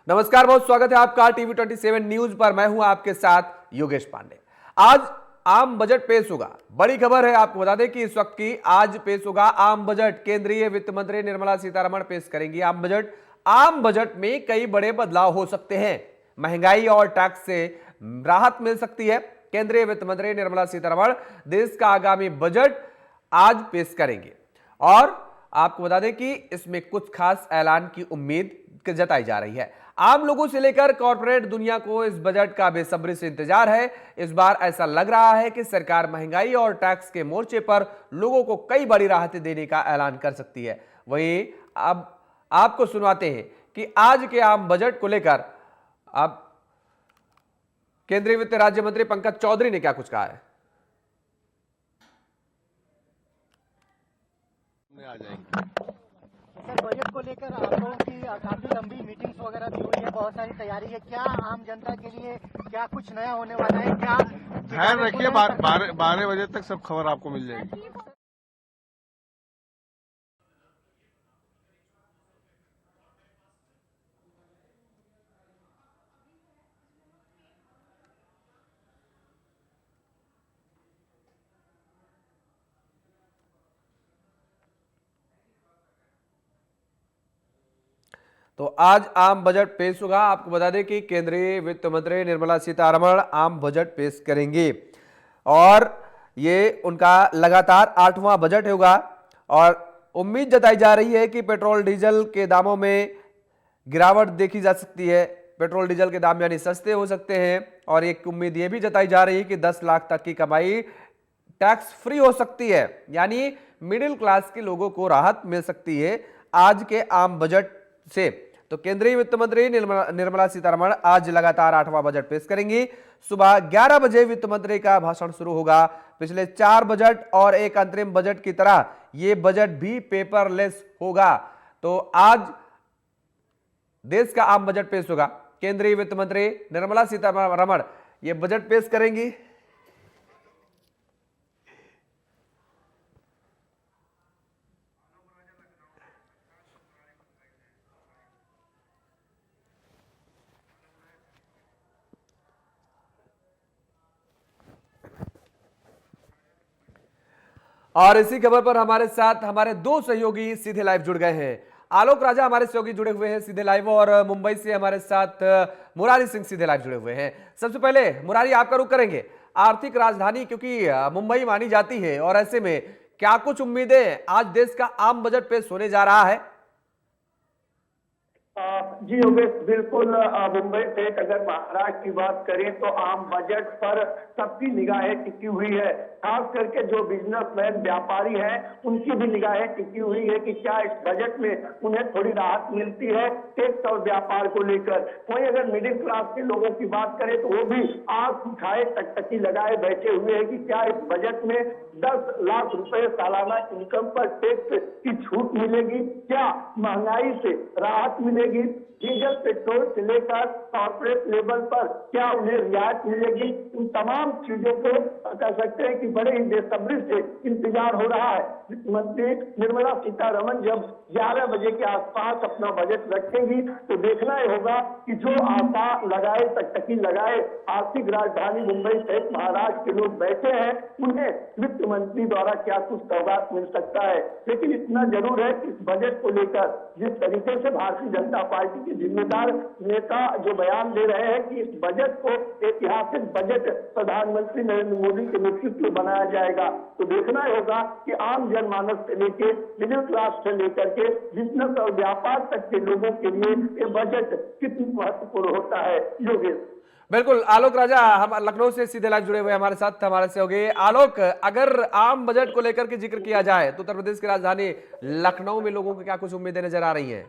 नमस्कार, बहुत स्वागत है आपका टीवी 27 न्यूज पर। मैं हूं आपके साथ योगेश पांडे। आज आम बजट पेश होगा। बड़ी खबर है, आपको बता दें कि इस वक्त की आज पेश होगा आम बजट। केंद्रीय वित्त मंत्री निर्मला सीतारमण पेश करेंगी आम बजट। आम बजट में कई बड़े बदलाव हो सकते हैं। महंगाई और टैक्स से राहत मिल सकती है। केंद्रीय वित्त मंत्री निर्मला सीतारमण देश का आगामी बजट आज पेश करेंगे और आपको बता दें कि इसमें कुछ खास ऐलान की उम्मीद जताई जा रही है। आम लोगों से लेकर कॉर्पोरेट दुनिया को इस बजट का बेसब्री से इंतजार है। इस बार ऐसा लग रहा है कि सरकार महंगाई और टैक्स के मोर्चे पर लोगों को कई बड़ी राहतें देने का ऐलान कर सकती है। वहीं अब आपको सुनवाते हैं कि आज के आम बजट को लेकर अब केंद्रीय वित्त राज्य मंत्री पंकज चौधरी ने क्या कुछ कहा है। आ जाएंगे। सर, बजट को लेकर आप लोगों की काफी लंबी मीटिंग्स वगैरह भी हुई है, बहुत सारी तैयारी है। क्या आम जनता के लिए क्या कुछ नया होने वाला है? क्या ध्यान रखिए, 12 बजे तक सब खबर आपको मिल जाएगी। तो आज आम बजट पेश होगा। आपको बता दें कि केंद्रीय वित्त मंत्री निर्मला सीतारमण आम बजट पेश करेंगी और ये उनका लगातार 8वां बजट होगा और उम्मीद जताई जा रही है कि पेट्रोल डीजल के दामों में गिरावट देखी जा सकती है। पेट्रोल डीजल के दाम यानी सस्ते हो सकते हैं और एक उम्मीद ये भी जताई जा रही है कि 10 लाख तक की कमाई टैक्स फ्री हो सकती है, यानी मिडिल क्लास के लोगों को राहत मिल सकती है आज के आम बजट से। तो केंद्रीय वित्त मंत्री निर्मला सीतारमण आज लगातार 8वां बजट पेश करेंगी। सुबह 11 बजे वित्त मंत्री का भाषण शुरू होगा। पिछले 4 बजट और एक अंतरिम बजट की तरह यह बजट भी पेपरलेस होगा। तो आज देश का आम बजट पेश होगा। केंद्रीय वित्त मंत्री निर्मला सीतारमण यह बजट पेश करेंगी। और इसी खबर पर हमारे साथ हमारे दो सहयोगी सीधे लाइव जुड़ गए हैं। आलोक राजा हमारे सहयोगी जुड़े हुए हैं सीधे लाइव और मुंबई से हमारे साथ मुरारी सिंह सीधे लाइव जुड़े हुए हैं। सबसे पहले मुरारी, आपका रुख करेंगे। आर्थिक राजधानी क्योंकि मुंबई मानी जाती है और ऐसे में क्या कुछ उम्मीदें आज देश का आम बजट पेश होने जा रहा है? जी योगेश, बिल्कुल। मुंबई से अगर महाराष्ट्र की बात करें तो आम बजट पर सबकी निगाहें टिकी हुई है। खास करके जो बिजनेसमैन व्यापारी हैं उनकी भी निगाहें टिकी हुई है कि क्या इस बजट में उन्हें थोड़ी राहत मिलती है टैक्स और व्यापार को लेकर। वहीं अगर मिडिल क्लास के लोगों की बात करें तो वो भी आंख उठाए टकटकी लगाए बैठे हुए हैं कि क्या इस बजट में 10 लाख रुपए सालाना इनकम पर टैक्स की छूट मिलेगी, क्या महंगाई से राहत मिलेगी, डीजल पेट्रोल से लेकर कॉर्पोरेट लेवल पर क्या उन्हें रियायत मिलेगी। इन तमाम चीजों को कह सकते हैं कि बड़े ही बेसब्री से इंतजार हो रहा है। वित्त मंत्री निर्मला सीतारमण जब 11 बजे के आसपास अपना बजट रखेंगी तो देखना ही होगा कि जो आशा लगाए टकटकी लगाए आर्थिक राजधानी मुंबई सहित महाराष्ट्र के लोग बैठे हैं उन्हें वित्त मंत्री द्वारा क्या कुछ सौगात मिल सकता है। लेकिन इतना जरूर है कि इस बजट को लेकर जिस तरीके से भारतीय जनता पार्टी के जिम्मेदार नेता जो बयान दे रहे हैं कि इस बजट को ऐतिहासिक बजट प्रधानमंत्री नरेंद्र मोदी के नेतृत्व में बनाया जाएगा, तो देखना होगा कि आम जनमानस से लेके मिडिल क्लास से लेकर के बिजनेस और व्यापार तक के लोगों के लिए ये बजट कितनी महत्वपूर्ण होता है। योगेश, बिल्कुल। आलोक राजा हम लखनऊ से सीधे लाइव जुड़े हुए हमारे साथ हमारे से हो गए। आलोक, अगर आम बजट को लेकर के जिक्र किया जाए तो उत्तर प्रदेश की राजधानी लखनऊ में लोगों को क्या कुछ उम्मीदें नजर आ रही हैं?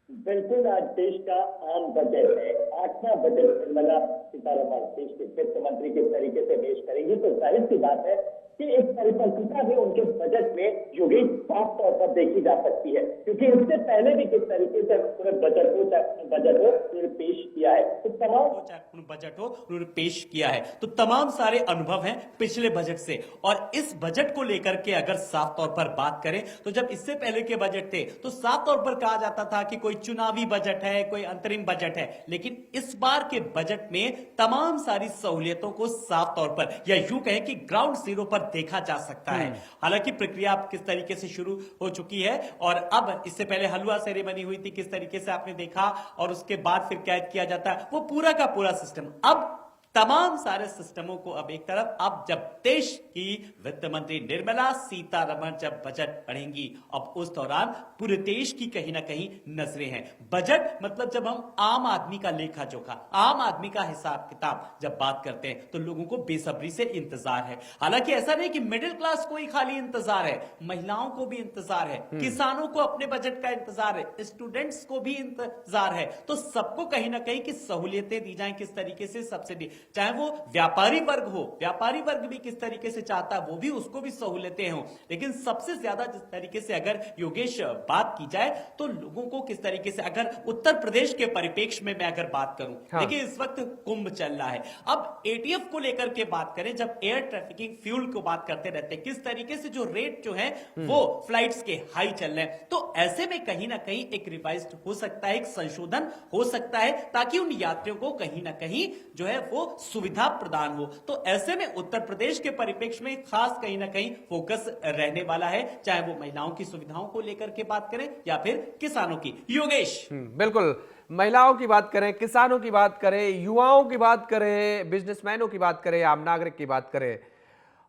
बिल्कुल, आज देश का आम बजट है, 8वां बजट निर्मला सीतारमण देश के वित्त मंत्री के तरीके से पेश करेंगी। तो जाहिर सी बात है कि एक परिपक्वता भी उनके बजट में योगेश साफ तौर पर देखी जा सकती है, क्योंकि इससे पहले भी किस तरीके से पूरे बजट हो उन्होंने पेश किया है, तो तमाम बजट हो उन्होंने पेश किया है, तो तमाम सारे अनुभव हैं पिछले बजट से। और इस बजट को लेकर के अगर साफ तौर पर बात करें तो जब इससे पहले के बजट थे तो साफ तौर पर कहा जाता था कि कोई चुनावी बजट है, कोई अंतरिम बजट है, लेकिन इस बार के बजट में तमाम सारी सहूलियतों को साफ तौर पर या यूं कहें कि ग्राउंड जीरो पर देखा जा सकता है। हालांकि प्रक्रिया अब किस तरीके से शुरू हो चुकी है और अब इससे पहले हलवा सेरेमनी हुई थी, किस तरीके से आपने देखा, और उसके बाद फिर कैद किया जाता है, वो पूरा का पूरा सिस्टम। अब तमाम सारे सिस्टमों को अब एक तरफ, अब जब देश की वित्त मंत्री निर्मला सीतारमण जब बजट पढ़ेंगी, अब उस दौरान पूरे देश की कहीं ना कहीं नजरें हैं। बजट मतलब जब हम आम आदमी का लेखा जोखा, आम आदमी का हिसाब किताब जब बात करते हैं तो लोगों को बेसब्री से इंतजार है। हालांकि ऐसा नहीं कि मिडिल क्लास को ही खाली इंतजार है, महिलाओं को भी इंतजार है, किसानों को अपने बजट का इंतजार है, स्टूडेंट्स को भी इंतजार है, तो सबको कहीं ना कहीं की सहूलियतें दी जाएं, किस तरीके से सब्सिडी, चाहे वो व्यापारी वर्ग हो, व्यापारी वर्ग भी किस तरीके से चाहता है, वो भी उसको भी सहूलियतें हो। लेकिन सबसे ज्यादा जिस तरीके से अगर योगेश बात की जाए तो लोगों को किस तरीके से, अगर उत्तर प्रदेश के परिप्रेक्ष्य में मैं अगर बात करूं, देखिए इस वक्त कुंभ चल रहा है, अब एटीएफ को लेकर के बात करें, जब एयर ट्रैफिकिंग फ्यूल को बात करते रहते हैं, किस तरीके से जो रेट जो है वो फ्लाइट्स के हाई चल रहे हैं, तो ऐसे में कहीं ना कहीं एक रिवाइज हो सकता है, एक संशोधन हो सकता है, ताकि उन यात्रियों को कहीं ना कहीं जो है वो सुविधा प्रदान हो। तो ऐसे में उत्तर प्रदेश के परिप्रेक्ष्य में खास कहीं ना कहीं फोकस रहने वाला है, चाहे वो महिलाओं की सुविधाओं को लेकर के बात करें या फिर किसानों की। योगेश। बिल्कुल, महिलाओं की बात करें, किसानों की बात करें, युवाओं की बात करें, बिजनेसमैनों की बात करें, आम नागरिक की बात करें,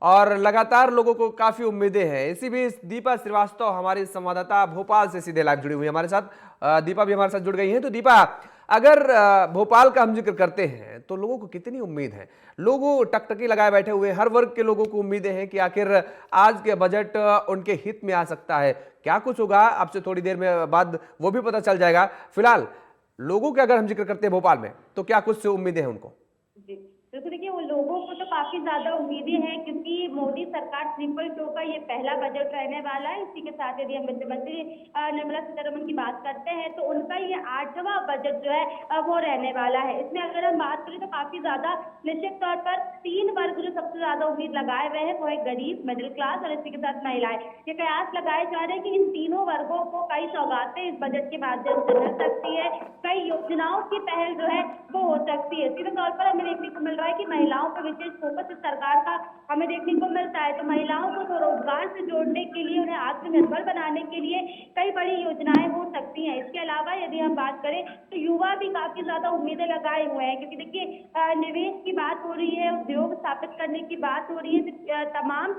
और लगातार लोगों को काफी उम्मीदें हैं। इसी बीच दीपा श्रीवास्तव हमारी संवाददाता भोपाल से सीधे लाइव जुड़ी हुई है हमारे साथ। दीपा भी हमारे साथ जुड़ गई हैं। तो दीपा, अगर भोपाल का हम जिक्र करते हैं तो लोगों को कितनी उम्मीद है? लोगों टकटकी लगाए बैठे हुए, हर वर्ग के लोगों को उम्मीदें हैं कि आखिर आज के बजट उनके हित में आ सकता है। क्या कुछ होगा आपसे थोड़ी देर में बाद वो भी पता चल जाएगा। फिलहाल लोगों के अगर हम जिक्र करते हैं भोपाल में, तो क्या कुछ उम्मीदें हैं उनको? तो देखिए, वो लोगों को तो काफी ज्यादा उम्मीदें हैं, क्योंकि मोदी सरकार 2.0 का ये पहला बजट रहने वाला है। इसी के साथ यदि हम वित्त मंत्री निर्मला सीतारमण की बात करते हैं तो उनका ये 8वां बजट जो है वो रहने वाला है। इसमें अगर हम बात करें तो काफी ज्यादा निश्चित तौर पर 3 वर्ग जो सबसे ज्यादा उम्मीद लगाए हुए हैं वो है गरीब, मिडिल क्लास और इसी के साथ महिलाएं। ये कयास लगाए जा रहे हैं कि इन तीनों वर्गों को कई सौगातें इस बजट के माध्यम से मिल सकती है, कई योजनाओं की पहल जो है वो हो सकती है। सीधे तौर पर हमें देखने को मिल रहा है कि महिलाओं पर विशेष फोकस इस सरकार का हमें देखने को मिलता है। तो महिलाओं को स्वरोजगार से जोड़ने के लिए, उन्हें आत्मनिर्भर बनाने के लिए कई बड़ी योजनाएं हो सकती हैं। इसके अलावा यदि हम बात करें तो युवा भी काफी ज्यादा उम्मीदें लगाए हुए हैं, क्योंकि देखिए निवेश की बात हो रही है, उद्योग स्थापित करने की बात हो रही है, तमाम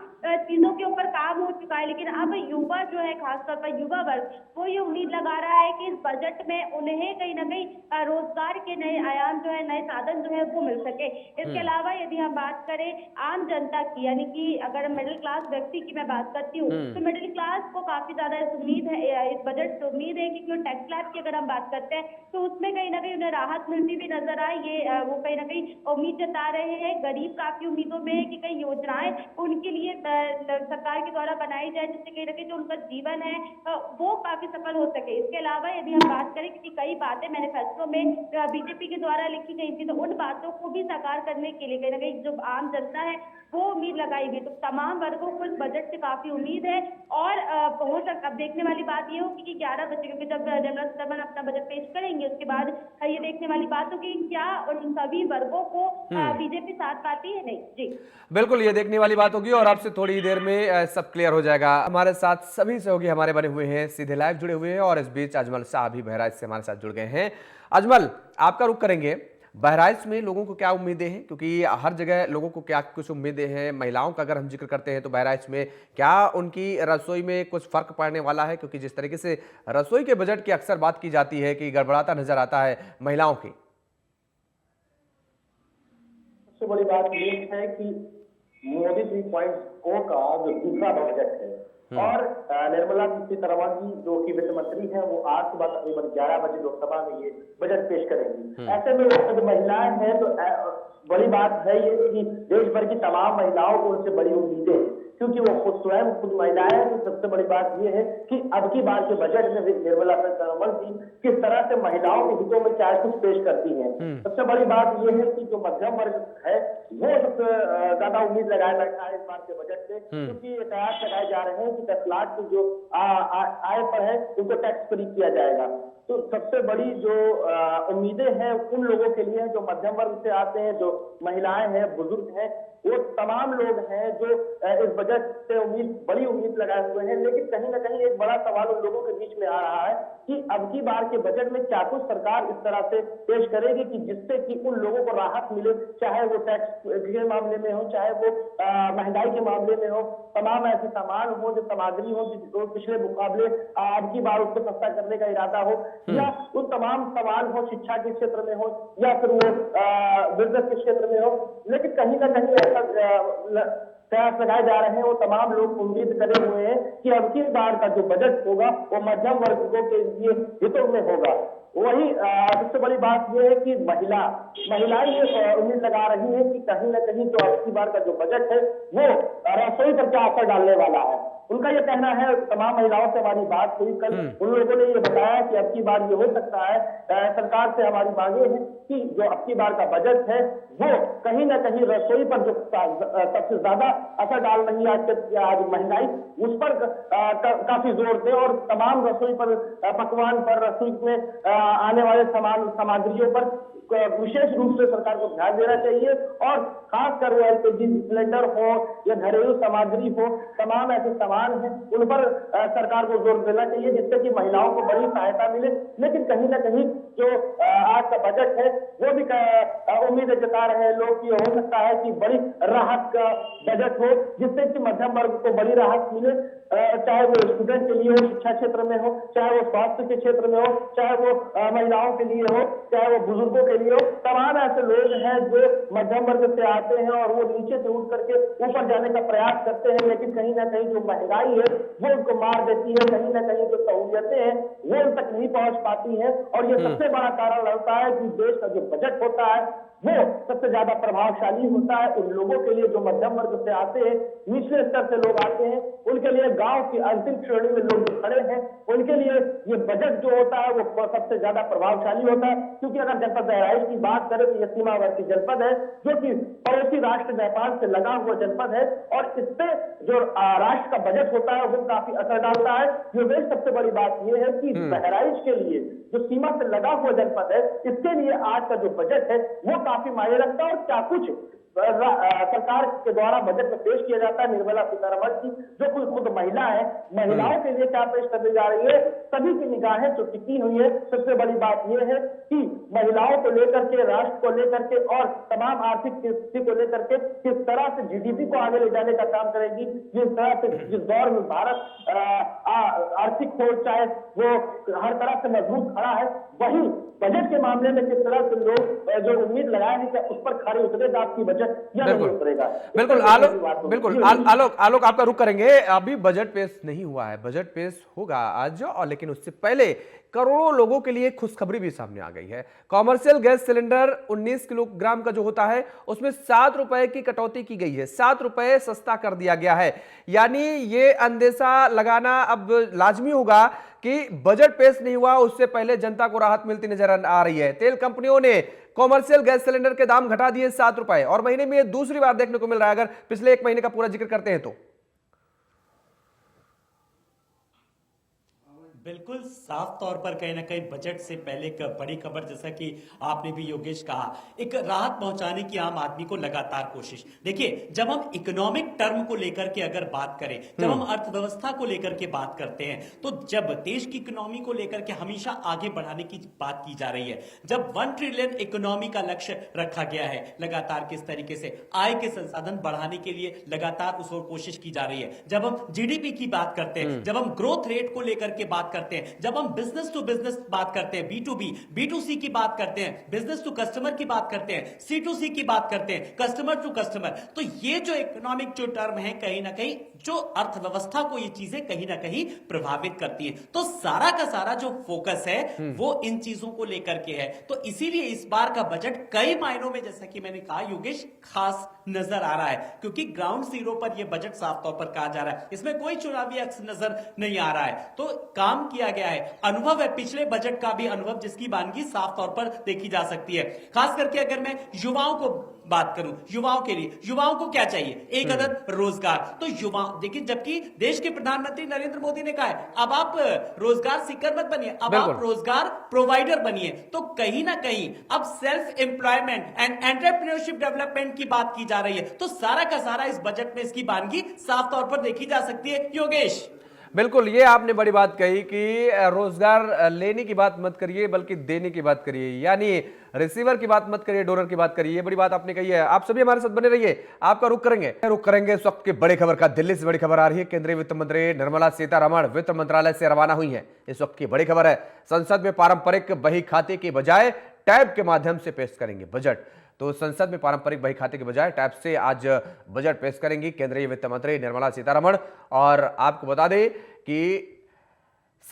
चीजों के ऊपर काम हो चुका है। लेकिन अब युवा जो है, खासतौर पर युवा वर्ग, वो ये उम्मीद लगा रहा है कि इस बजट में उन्हें कहीं ना कहीं रोजगार के नए आयाम जो है, नए साधन जो है वो मिल सके। इसके अलावा यदि हम बात करें आम जनता की, यानी कि अगर मिडिल क्लास व्यक्ति की मैं बात करती हूँ तो मिडिल क्लास को काफी ज्यादा उम्मीद है, इस बजट से उम्मीद है कि टैक्स स्लैब की अगर हम बात करते हैं तो उसमें कहीं ना कहीं उन्हें राहत मिलती भी नजर आए। ये वो कहीं ना कहीं उम्मीद जता रहे हैं। गरीब काफी उम्मीदों में है कि कई योजनाएं उनके लिए सरकार के द्वारा बनाई जाए, जिससे कहीं ना कहीं जो उनका जीवन है वो काफी सफल हो सके। इसके अलावा यदि हम बात करें कि कई बातें मैनिफेस्टो में बीजेपी के द्वारा लिखी गई थी, तो उन बातों को भी साकार करने के लिए कहीं ना कहीं जो आम जनता है वो उम्मीद लगाई गई। तो तमाम वर्गों को इस बजट से काफी उम्मीद है। और अब देखने वाली बात ये होगी कि 11 बजे, क्योंकि जब निर्मला सीतारमण अपना बजट पेश करेंगे उसके बाद ये देखने वाली बात होगी क्या उन सभी वर्गों को बीजेपी साथ पाती है, नहीं। जी बिल्कुल, ये देखने वाली बात होगी और आपसे थोड़ी देर में सब क्लियर हो जाएगा। हमारे साथ सभी सहयोगी हमारे बने हुए हैं, सीधे लाइव जुड़े हुए हैं, और इस बीच अजमल शाह भी बहराइच से हमारे साथ जुड़ गए हैं। अजमल, आपका रुख करेंगे बहराइच में लोगों को क्या उम्मीदें हैं, क्योंकि हर जगह लोगों को क्या कुछ उम्मीदें हैं। महिलाओं का अगर हम जिक्र करते हैं तो बहराइच में क्या उनकी रसोई में कुछ फर्क पड़ने वाला है, क्योंकि जिस तरीके से रसोई के बजट की अक्सर बात की जाती है कि गड़बड़ाता नजर आता है महिलाओं की। सबसे बड़ी बात ये है कि मोदी 3.0 का जो दूसरा बजट है और निर्मला सीतारमण जी जो कि वित्त मंत्री हैं, वो आज सुबह तकरीबन 11 बजे लोकसभा में ये बजट पेश करेंगी। ऐसे में जो महिलाएं हैं तो बड़ी बात है ये कि देश भर की तमाम महिलाओं को उनसे बड़ी उम्मीदें हैं। क्योंकि वो खुद महिलाएं हैं। तो सबसे बड़ी बात ये है कि अब की बार के बजट में निर्मला सीतारमण जी किस तरह से महिलाओं के हितों में क्या कुछ पेश करती हैं। सबसे बड़ी बात ये है कि जो मध्यम वर्ग है वो सबसे ज्यादा उम्मीद लगाया जाता है इस बार के बजट से, क्योंकि कयास लगाए जा रहे हैं कि 10 लाख की जो आय पर है उनको टैक्स फ्री किया जाएगा। तो सबसे बड़ी जो उम्मीदें हैं उन लोगों के लिए जो मध्यम वर्ग से आते हैं, जो महिलाएं हैं, बुजुर्ग हैं, वो तमाम लोग हैं जो इस बजट से बड़ी उम्मीद लगाए हुए हैं। लेकिन कहीं ना कहीं एक बड़ा सवाल उन लोगों के बीच में आ रहा है कि अब की बार के बजट में क्या कुछ सरकार इस तरह से पेश करेगी कि जिससे कि उन लोगों को राहत मिले, चाहे वो टैक्स के मामले में हो, चाहे वो महंगाई के मामले में हो। तमाम ऐसे सामान हो, जो सामग्री हो जिसको पिछले मुकाबले अब की बार उसको सस्ता करने का इरादा हो, या उन तमाम सवाल हो शिक्षा के क्षेत्र में हो या फिर वो बिजनेस के क्षेत्र में हो। लेकिन कहीं ना कहीं ऐसा प्रयास लगाए जा रहे हैं, वो तमाम लोग उम्मीद करे हुए हैं कि अब की बार का जो बजट होगा वो मध्यम वर्गों के लिए हितों में होगा। वही सबसे बड़ी बात यह है कि महिलाएं ये उम्मीद लगा रही है कि कहीं ना कहीं जो अब की बार का जो बजट है वो रसोई पर क्या असर डालने वाला है। उनका ये कहना है, तमाम महिलाओं से हमारी बात हुई कल, उन लोगों ने ये बताया कि अब की बार ये हो सकता है, सरकार से हमारी मांगे हैं कि जो अब की बार का बजट है वो कहीं ना कहीं रसोई पर जो सबसे ज्यादा असर डाल रही है आज महंगाई, उस पर काफी जोर दे और तमाम रसोई पर, पकवान पर, रसोई में आने वाले सामग्रियों पर विशेष रूप से सरकार को ध्यान देना चाहिए। और खासकर वो एलपीजी सिलेंडर हो या घरेलू सामग्री हो, तमाम ऐसे सामान हैं उन पर सरकार को जोर देना चाहिए जिससे कि महिलाओं को बड़ी सहायता मिले। लेकिन कहीं ना कहीं जो आज का बजट है वो भी उम्मीद जता रहे हैं लोग कि हो सकता है कि बड़ी राहत का बजट हो जिससे कि मध्यम वर्ग को बड़ी राहत मिले, चाहे वो स्टूडेंट के लिए हो, शिक्षा क्षेत्र में हो, चाहे वो स्वास्थ्य के क्षेत्र में हो, चाहे वो महिलाओं के लिए हो, चाहे वो बुजुर्गों के लिए हो। तमाम ऐसे लोग हैं जो मध्यम वर्ग से आते हैं और वो नीचे से उठ करके ऊपर जाने का प्रयास करते हैं, लेकिन कहीं ना कहीं जो महंगाई है वो उनको मार देती है। कहीं ना कहीं जो सहूलियतें हैं वो उन तक नहीं पहुंच पाती है और ये सबसे बड़ा कारण लगता है कि देश का जो बजट होता है वो सबसे ज्यादा प्रभावशाली होता है उन लोगों के लिए जो मध्यम वर्ग से आते हैं, निचले स्तर से लोग आते हैं, उनके लिए गांव की अंतिम श्रेणी में लोग जो खड़े हैं उनके लिए ये बजट जो होता है वो सबसे ज्यादा प्रभावशाली होता है। क्योंकि अगर जनपद बहराइच की बात करें तो यह सीमावर्ती जनपद है जो कि पड़ोसी राष्ट्र नेपाल से लगा हुआ जनपद है और इससे जो राष्ट्र का बजट होता है वो काफी असर डालता है। योगेश, सबसे बड़ी बात यह है कि बहराइच के लिए जो सीमा से लगा हुआ जनपद है इसके लिए आज का जो बजट है वो काफी मायने रखता है। और क्या कुछ सरकार के द्वारा बजट में पेश किया जाता है, निर्मला सीतारमण जी जो खुद महिला है, महिलाओं के लिए क्या पेश करने जा रही है, सभी की निगाहें जो टिकी हुई है। सबसे बड़ी बात यह है कि महिलाओं को लेकर के, राष्ट्र को लेकर के और तमाम आर्थिक स्थिति को लेकर के किस तरह से जीडीपी को आगे ले जाने का काम करेगी। जिस तरह से जिस दौर में भारत आर्थिक खोज चाहे वो हर तरह से मजबूत खड़ा है, वही बजट के मामले में किस तरह से लोग जो उम्मीद लगाए हैं कि उस पर खड़े उतरेगा आपकी बजट या नहीं उतरेगा। बिल्कुल आलोक आपका रुख करेंगे। अभी बजट पेश नहीं हुआ है, बजट पेश होगा आज, और लेकिन उससे पहले करोड़ों लोगों के लिए खुशखबरी भी सामने आ गई है। कॉमर्शियल गैस सिलेंडर 19 किलोग्राम का जो होता है उसमें 7 रुपए की कटौती की गई है, 7 रुपए सस्ता कर दिया गया है। यानी ये अंदेशा लगाना अब लाजमी होगा कि बजट पेश नहीं हुआ उससे पहले जनता को राहत मिलती नजर आ रही है। तेल कंपनियों ने कॉमर्शियल गैस सिलेंडर के दाम घटा दिए 7 रुपए, और महीने में ये दूसरी बार देखने को मिल रहा है। अगर पिछले एक महीने का पूरा जिक्र करते हैं तो बिल्कुल साफ तौर पर कहीं ना कहीं बजट से पहले एक बड़ी खबर, जैसा कि आपने भी योगेश कहा, एक राहत पहुंचाने की आम आदमी को लगातार कोशिश। देखिए, जब हम इकोनॉमिक टर्म को लेकर के अगर बात करें, जब हम अर्थव्यवस्था को लेकर के बात करते हैं, तो जब देश की इकोनॉमी को लेकर के हमेशा आगे बढ़ाने की बात की जा रही है, जब 1 ट्रिलियन इकोनॉमी का लक्ष्य रखा गया है, लगातार किस तरीके से आय के संसाधन बढ़ाने के लिए लगातार उस ओर कोशिश की जा रही है, जब हम जीडीपी की बात करते हैं, जब हम ग्रोथ रेट को लेकर के बात बात करते हैं, जब हम बिजनेस टू बिजनेस बात करते हैं, B2B, B2C की बात करते हैं, बिजनेस टू कस्टमर की बात करते हैं, C2C की बात करते हैं, कस्टमर टू कस्टमर, तो ये जो इकोनॉमिक जो टर्म है कहीं ना कहीं जो अर्थव्यवस्था को ये चीजें कहीं ना कहीं प्रभावित करती है। तो सारा का सारा जो फोकस है वो इन चीजों को लेकर के है। तो इसीलिए इस बार का बजट कई मायनों में, जैसा कि मैंने कहा योगेश, खास नजर आ रहा है, क्योंकि ग्राउंड जीरो पर यह बजट साफ तौर पर कहा जा रहा है, इसमें कोई चुनावी अक्स नजर नहीं आ रहा है। तो काम किया गया है, अनुभव है, पिछले बजट का भी अनुभव जिसकी वानगी साफ तौर पर देखी जा सकती है। खास करके अगर मैं युवाओं को बात करूं, युवाओं के लिए, युवाओं को क्या चाहिए? एक अदद रोजगार। तो युवा देखिए, जबकि देश के प्रधानमंत्री नरेंद्र मोदी ने कहा है अब आप रोजगार सीकर मत बनिए, अब आप रोजगार प्रोवाइडर बनिए। तो कहीं ना कहीं अब self employment and entrepreneurship development की बात की जा रही है। तो सारा का सारा इस बजट में इसकी वानगी साफ तौर पर देखी जा सकती है। योगेश, बिल्कुल, ये आपने बड़ी बात कही कि रोजगार लेने की बात मत करिए बल्कि देने की बात करिए, यानी रिसीवर की बात मत करिए, डोनर की बात करिए। ये बड़ी बात आपने कही है। आप सभी हमारे साथ बने रहिए, आपका रुख करेंगे इस वक्त की बड़ी खबर का। दिल्ली से बड़ी खबर आ रही है। केंद्रीय वित्त मंत्री निर्मला सीतारमण वित्त मंत्रालय से रवाना हुई है। इस वक्त की बड़ी खबर है, संसद में पारंपरिक बही खाते के बजाय टैब के माध्यम से पेश करेंगे बजट। तो संसद में पारंपरिक बही खाते के बजाय टैब से आज बजट पेश करेंगी केंद्रीय वित्त मंत्री निर्मला सीतारमण। और आपको बता दें कि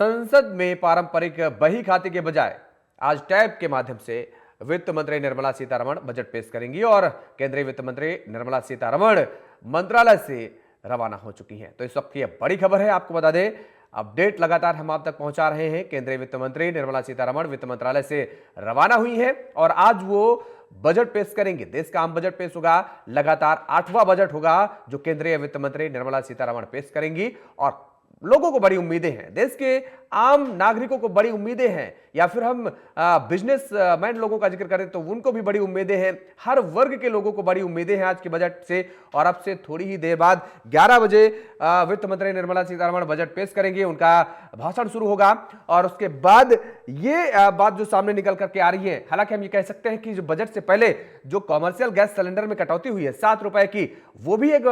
संसद में पारंपरिक बही खाते के बजाय आज टैब के माध्यम से वित्त मंत्री निर्मला सीतारमण बजट पेश करेंगी और केंद्रीय वित्त मंत्री निर्मला सीतारमण मंत्रालय से रवाना हो चुकी हैं। तो इस वक्त की बड़ी खबर है, आपको बता दें, अपडेट लगातार हम आप तक पहुंचा रहे हैं। केंद्रीय वित्त मंत्री निर्मला सीतारमण वित्त मंत्रालय से रवाना हुई है और आज वो बजट पेश करेंगे। देश का आम बजट पेश होगा, लगातार 8वां बजट होगा जो केंद्रीय वित्त मंत्री निर्मला सीतारमण पेश करेंगी। और लोगों को बड़ी उम्मीदें हैं, देश के आम नागरिकों को बड़ी उम्मीदें हैं, या फिर हम बिजनेसमैन लोगों का जिक्र करें तो उनको भी बड़ी उम्मीदें हैं। हर वर्ग के लोगों को बड़ी उम्मीदें हैं आज के बजट से। और अब से थोड़ी ही देर बाद 11 बजे वित्त मंत्री निर्मला सीतारमण बजट पेश करेंगे, उनका भाषण शुरू होगा और उसके बाद ये बात जो सामने निकल करके आ रही है, हालांकि हम ये कह सकते हैं कि जो बजट से पहले जो कॉमर्शियल गैस सिलेंडर में कटौती हुई है 7 रुपए की, वो भी एक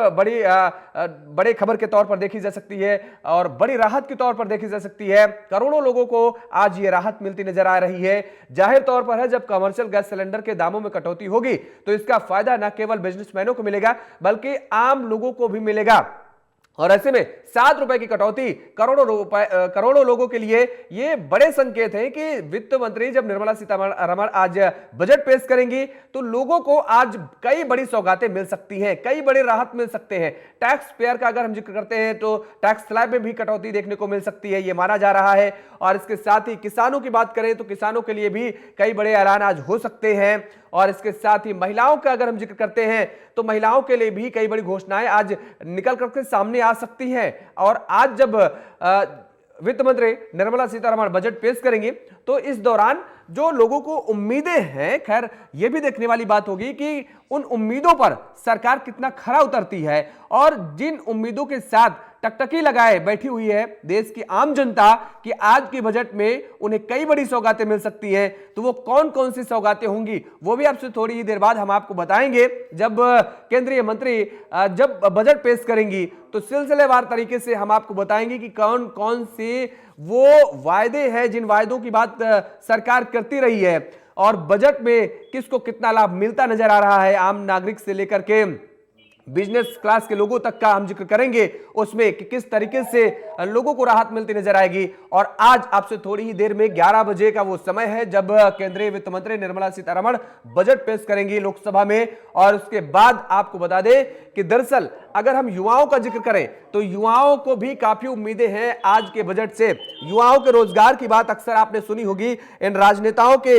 बड़ी खबर के तौर पर देखी जा सकती है और बड़ी राहत के तौर पर देखी जा सकती है। करोड़ों लोगों को आज ये राहत मिलती नजर आ रही है। जाहिर तौर पर है, जब कमर्शियल गैस सिलेंडर के दामों में कटौती होगी तो इसका फायदा न केवल बिजनेसमैनों को मिलेगा बल्कि आम लोगों को भी मिलेगा। और ऐसे में 7 रुपए की कटौती करोड़ों लोगों के लिए ये बड़े संकेत हैं कि वित्त मंत्री जब निर्मला सीतारमण आज बजट पेश करेंगी तो लोगों को आज कई बड़ी सौगातें मिल सकती हैं, कई बड़े राहत मिल सकते हैं। टैक्स पेयर का अगर हम जिक्र करते हैं तो टैक्स स्लैब में भी कटौती देखने को मिल सकती है, ये माना जा रहा है। और इसके साथ ही किसानों की बात करें तो किसानों के लिए भी कई बड़े ऐलान आज हो सकते हैं। और इसके साथ ही महिलाओं का अगर हम जिक्र करते हैं तो महिलाओं के लिए भी कई बड़ी घोषणाएं आज निकल करके सामने आ सकती हैं। और आज जब वित्त मंत्री निर्मला सीतारमण बजट पेश करेंगी तो इस दौरान जो लोगों को उम्मीदें हैं, खैर यह भी देखने वाली बात होगी कि उन उम्मीदों पर सरकार कितना खरा उतरती है। और जिन उम्मीदों के साथ टकटकी लगाए बैठी हुई है देश की आम जनता कि आज के बजट में उन्हें कई बड़ी सौगातें मिल सकती हैं, तो वो कौन कौन सी सौगातें होंगी वो भी आपसे थोड़ी ही देर बाद हम आपको बताएंगे। जब केंद्रीय मंत्री जब बजट पेश करेंगी तो सिलसिलेवार तरीके से हम आपको बताएंगे कि कौन कौन से वो वायदे हैं जिन वायदों की बात सरकार करती रही है और बजट में किसको कितना लाभ मिलता नजर आ रहा है। आम नागरिक से लेकर के बिजनेस क्लास के लोगों तक का हम जिक्र करेंगे उसमें कि किस तरीके से लोगों को राहत मिलती नजर आएगी। और आज आपसे थोड़ी ही देर में 11 बजे का वो समय है जब केंद्रीय वित्त मंत्री निर्मला सीतारमण बजट पेश करेंगी लोकसभा में। और उसके बाद आपको बता दें कि दरअसल अगर हम युवाओं का जिक्र करें तो युवाओं को भी काफी उम्मीदें हैं आज के बजट से। युवाओं के रोजगार की बात अक्सर आपने सुनी होगी इन राजनेताओं के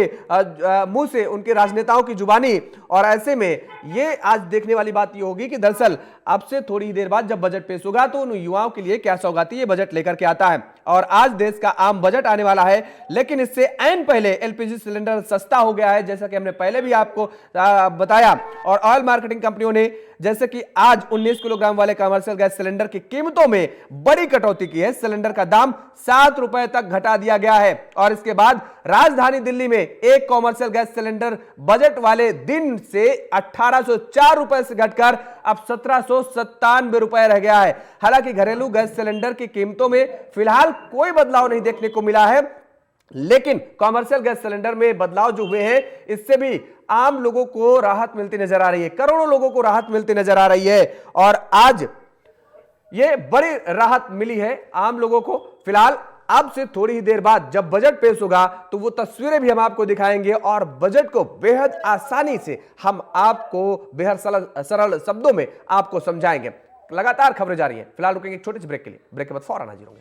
मुंह से, उनके राजनेताओं की जुबानी। और ऐसे में ये आज देखने वाली बात ये होगी कि दरअसल अब से थोड़ी ही देर बाद जब बजट पेश होगा तो उन युवाओं के लिए क्या सौगाती ये बजट लेकर के आता है। और आज देश का आम बजट आने वाला है, लेकिन इससे ऐन पहले एलपीजी सिलेंडर सस्ता हो गया है, जैसा कि हमने पहले भी आपको बताया। और ऑयल मार्केटिंग कंपनियों ने जैसे कि आज 19 किलोग्राम वाले कमर्शियल गैस सिलेंडर की कीमतों में बड़ी कटौती की है। सिलेंडर का दाम 7 रुपए तक घटा दिया गया है। और इसके बाद राजधानी दिल्ली में एक कमर्शियल गैस सिलेंडर बजट वाले दिन से 1804 रुपए से घटकर अब 1797 रुपए रह गया है। हालांकि घरेलू गैस सिलेंडर की कीमतों में फिलहाल कोई बदलाव नहीं देखने को मिला है, लेकिन कॉमर्शियल गैस सिलेंडर में बदलाव जो हुए हैं इससे भी आम लोगों को राहत मिलती नजर आ रही है, करोड़ों लोगों को राहत मिलती नजर आ रही है। और आज ये बड़ी राहत मिली है आम लोगों को। फिलहाल अब से थोड़ी ही देर बाद जब बजट पेश होगा तो वो तस्वीरें भी हम आपको दिखाएंगे और बजट को बेहद आसानी से हम आपको बेहद सरल शब्दों में आपको समझाएंगे। लगातार खबरें जारी हैं। फिलहाल रुकेंगे एक छोटे से ब्रेक के लिए, ब्रेक के बाद फौरन हाजिर होंगे।